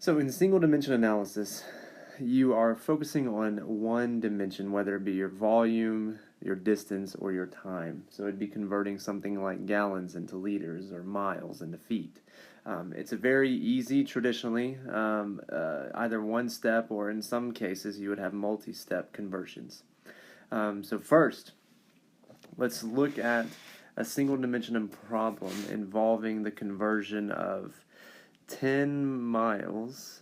So in single dimension analysis, you are focusing on one dimension, whether it be your volume, your distance, or your time. So it'd be converting something like gallons into liters or miles into feet. It's a very easy, traditionally, either one step or in some cases you would have multi-step conversions. So first, let's look at a single dimension problem involving the conversion of 10 miles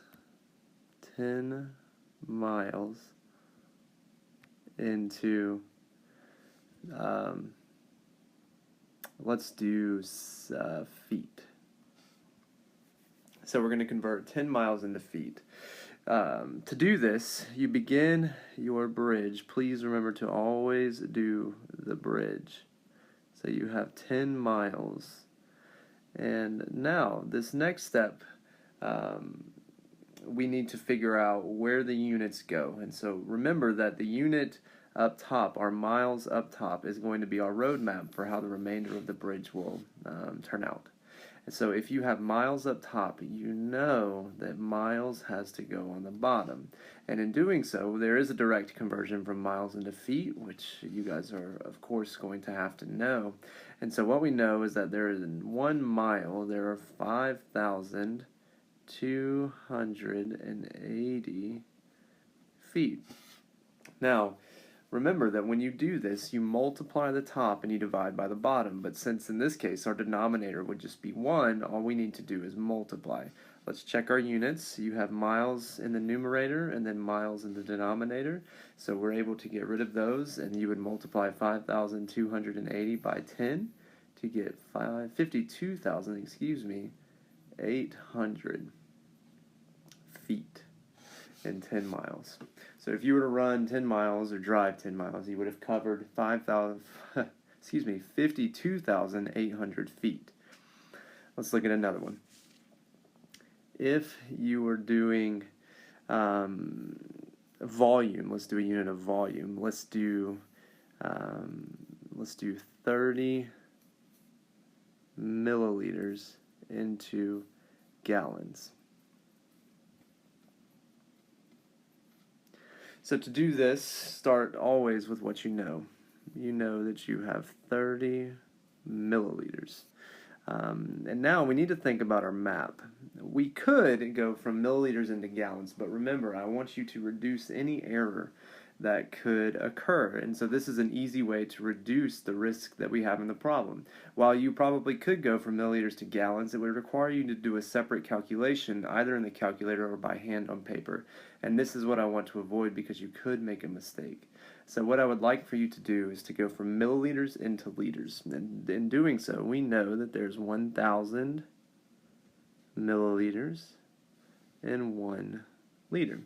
into, let's do feet. So we're going to convert 10 miles into feet. To do this, you begin your bridge. Please remember to always do the bridge. So you have 10 miles. And now, this next step, we need to figure out where the units go. And so remember that the unit up top, our miles up top, is going to be our roadmap for how the remainder of the bridge will turn out. And so if you have miles up top, you know that miles has to go on the bottom. And in doing so, there is a direct conversion from miles into feet, which you guys are, of course, going to have to know. And so what we know is that there is in 1 mile, there are 5,280 feet. Now, remember that when you do this, you multiply the top and you divide by the bottom. But since in this case our denominator would just be 1, all we need to do is multiply. Let's check our units. You have miles in the numerator and then miles in the denominator. So we're able to get rid of those, and you would multiply 5,280 by 10 to get 800 feet in 10 miles. So if you were to run 10 miles or drive 10 miles, you would have covered 52,800 feet. Let's look at another one. If you were doing volume, let's do a unit of volume. Let's do 30 milliliters into gallons. So to do this, start always with what you know. You know that you have 30 milliliters. And now we need to think about our map. We could go from milliliters into gallons, but remember, I want you to reduce any error that could occur. And so this is an easy way to reduce the risk that we have in the problem. While you probably could go from milliliters to gallons, it would require you to do a separate calculation, either in the calculator or by hand on paper. And this is what I want to avoid because you could make a mistake. So what I would like for you to do is to go from milliliters into liters. And in doing so, we know that there's 1,000 milliliters in 1 liter.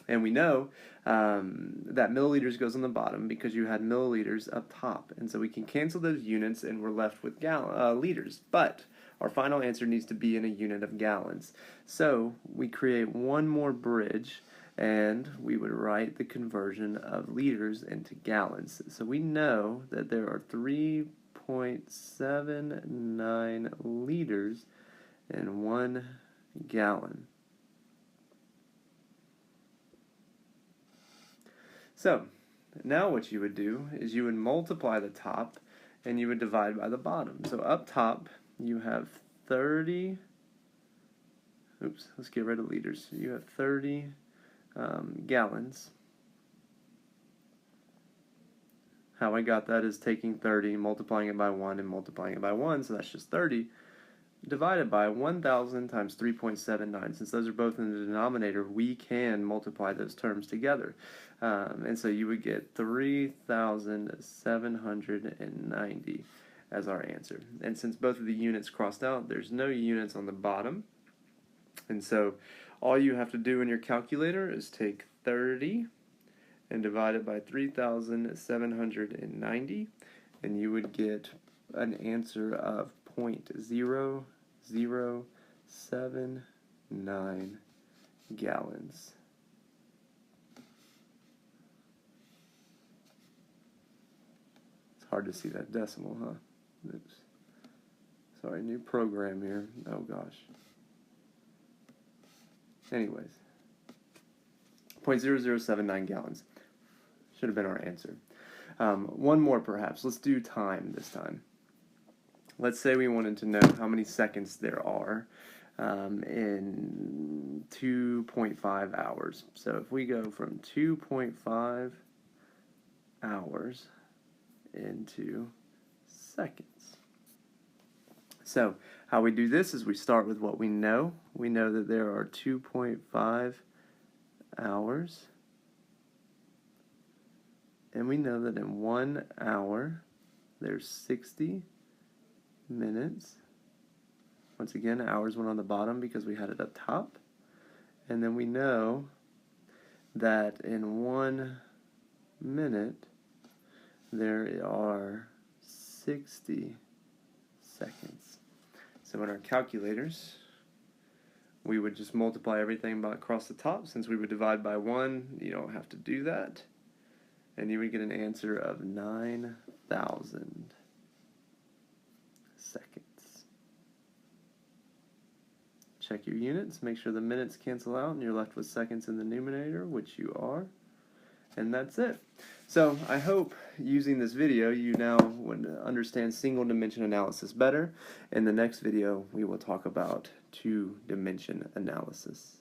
And we know that milliliters goes on the bottom because you had milliliters up top. And so we can cancel those units and we're left with liters. But our final answer needs to be in a unit of gallons. So we create one more bridge and we would write the conversion of liters into gallons. So we know that there are 3.79 liters in 1 gallon. So, now what you would do is you would multiply the top and you would divide by the bottom. So up top, you have 30, let's get rid of liters. You have 30 gallons. How I got that is taking 30, multiplying it by 1, and multiplying it by 1, so that's just 30, divided by 1,000 times 3.79. Since those are both in the denominator, we can multiply those terms together. And so you would get 3,790 as our answer. And since both of the units crossed out, there's no units on the bottom. And so all you have to do in your calculator is take 30 and divide it by 3,790, and you would get an answer of 0.0079 gallons. It's hard to see that decimal, huh? Oops. Sorry, new program here. Oh gosh. Anyways, 0.0079 gallons. Should have been our answer. One more perhaps. Let's do time this time. Let's say we wanted to know how many seconds there are in 2.5 hours. So if we go from 2.5 hours into seconds. So how we do this is we start with what we know. We know that there are 2.5 hours. And we know that in 1 hour, there's 60 minutes. Once again, hours went on the bottom because we had it up top. And then we know that in 1 minute, there are 60 seconds. So in our calculators, we would just multiply everything by across the top. Since we would divide by 1, you don't have to do that. And you would get an answer of 9,000 seconds. Check your units, make sure the minutes cancel out and you're left with seconds in the numerator, which you are. And that's it. So I hope using this video you now would understand single dimension analysis better. In the next video we will talk about two-dimension analysis.